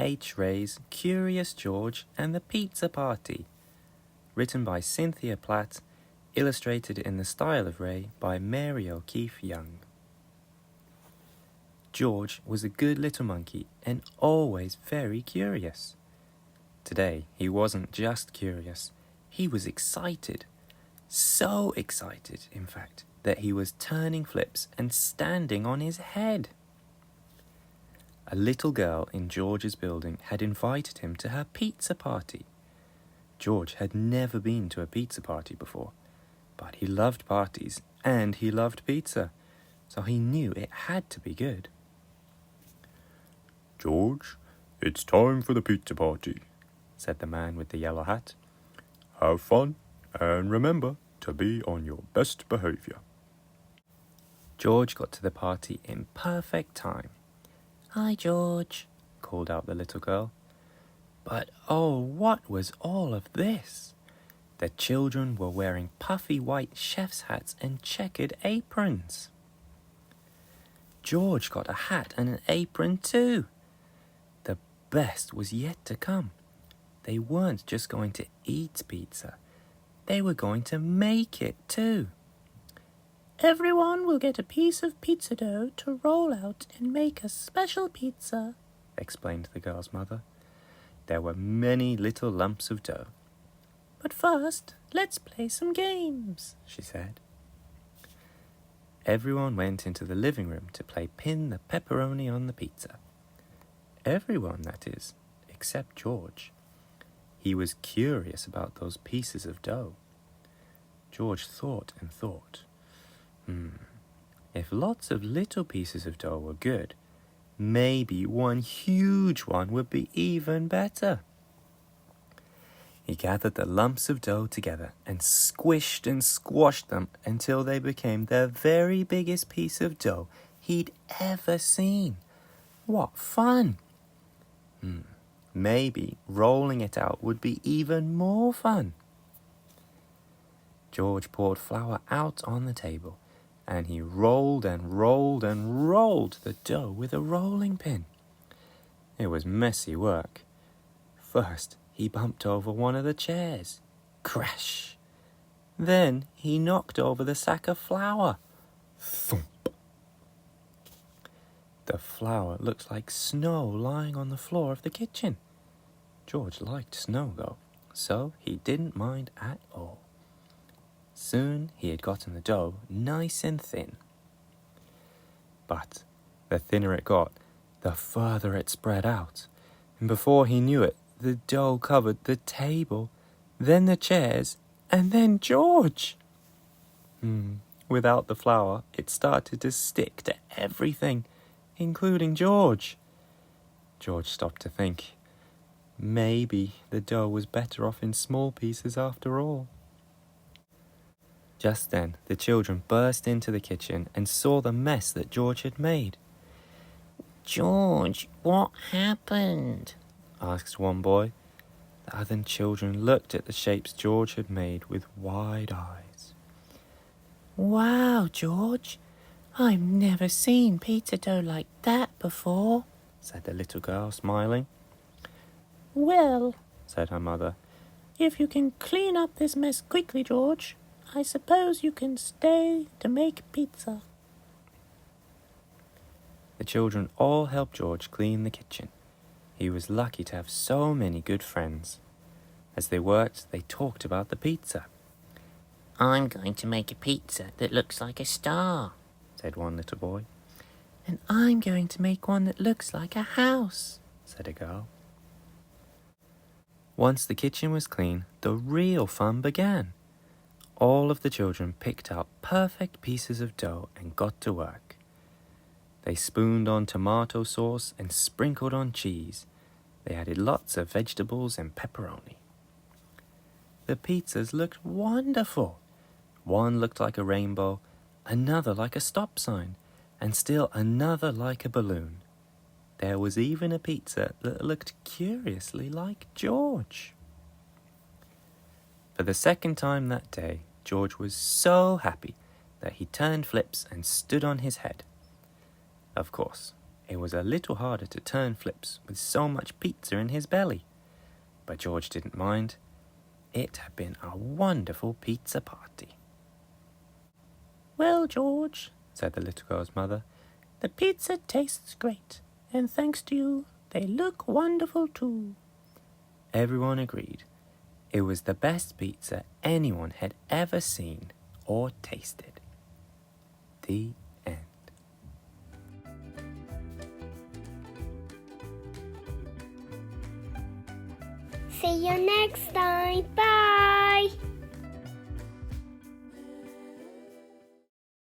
H. Ray's Curious George and the Pizza Party, written by Cynthia Platt, illustrated in the style of Ray by Mary O'Keefe Young. George was a good little monkey and always very curious. Today, he wasn't just curious, he was excited. So excited, in fact, that he was turning flips and standing on his head. A little girl in George's building had invited him to her pizza party. George had never been to a pizza party before, but he loved parties and he loved pizza, so he knew it had to be good. "George, it's time for the pizza party," said the man with the yellow hat. "Have fun and remember to be on your best behavior." George got to the party in perfect time. "Hi, George," called out the little girl. But oh, what was all of this? The children were wearing puffy white chef's hats and checkered aprons. George got a hat and an apron too. The best was yet to come. They weren't just going to eat pizza. They were going to make it too. "Everyone will get a piece of pizza dough to roll out and make a special pizza," explained the girl's mother. There were many little lumps of dough. "But first, let's play some games," she said. Everyone went into the living room to play pin the pepperoni on the pizza. Everyone, that is, except George. He was curious about those pieces of dough. George thought and thought. If lots of little pieces of dough were good, maybe one huge one would be even better. He gathered the lumps of dough together and squished and squashed them until they became the very biggest piece of dough he'd ever seen. What fun! Maybe rolling it out would be even more fun. George poured flour out on the table, and he rolled and rolled and rolled the dough with a rolling pin. It was messy work. First, he bumped over one of the chairs. Crash! Then he knocked over the sack of flour. Thump! The flour looked like snow lying on the floor of the kitchen. George liked snow, though, so he didn't mind at all. Soon he had gotten the dough nice and thin. But the thinner it got, the further it spread out. And before he knew it, the dough covered the table, then the chairs, and then George. Without the flour, it started to stick to everything, including George. George stopped to think. Maybe the dough was better off in small pieces after all. Just then, the children burst into the kitchen and saw the mess that George had made. "George, what happened?" asked one boy. The other children looked at the shapes George had made with wide eyes. "Wow, George, I've never seen pizza dough like that before," said the little girl, smiling. "Well," said her mother, "if you can clean up this mess quickly, George, I suppose you can stay to make pizza." The children all helped George clean the kitchen. He was lucky to have so many good friends. As they worked, they talked about the pizza. "I'm going to make a pizza that looks like a star," said one little boy. "And I'm going to make one that looks like a house," said a girl. Once the kitchen was clean, the real fun began. All of the children picked out perfect pieces of dough and got to work. They spooned on tomato sauce and sprinkled on cheese. They added lots of vegetables and pepperoni. The pizzas looked wonderful. One looked like a rainbow, another like a stop sign, and still another like a balloon. There was even a pizza that looked curiously like George. For the second time that day, George was so happy that he turned flips and stood on his head. Of course, It was a little harder to turn flips with so much pizza in his belly. But George didn't mind. It had been a wonderful pizza party. "Well, George," said the little girl's mother, "the pizza tastes great, and thanks to you, they look wonderful too." Everyone agreed. It was the best pizza anyone had ever seen or tasted. The end. See you next time. Bye.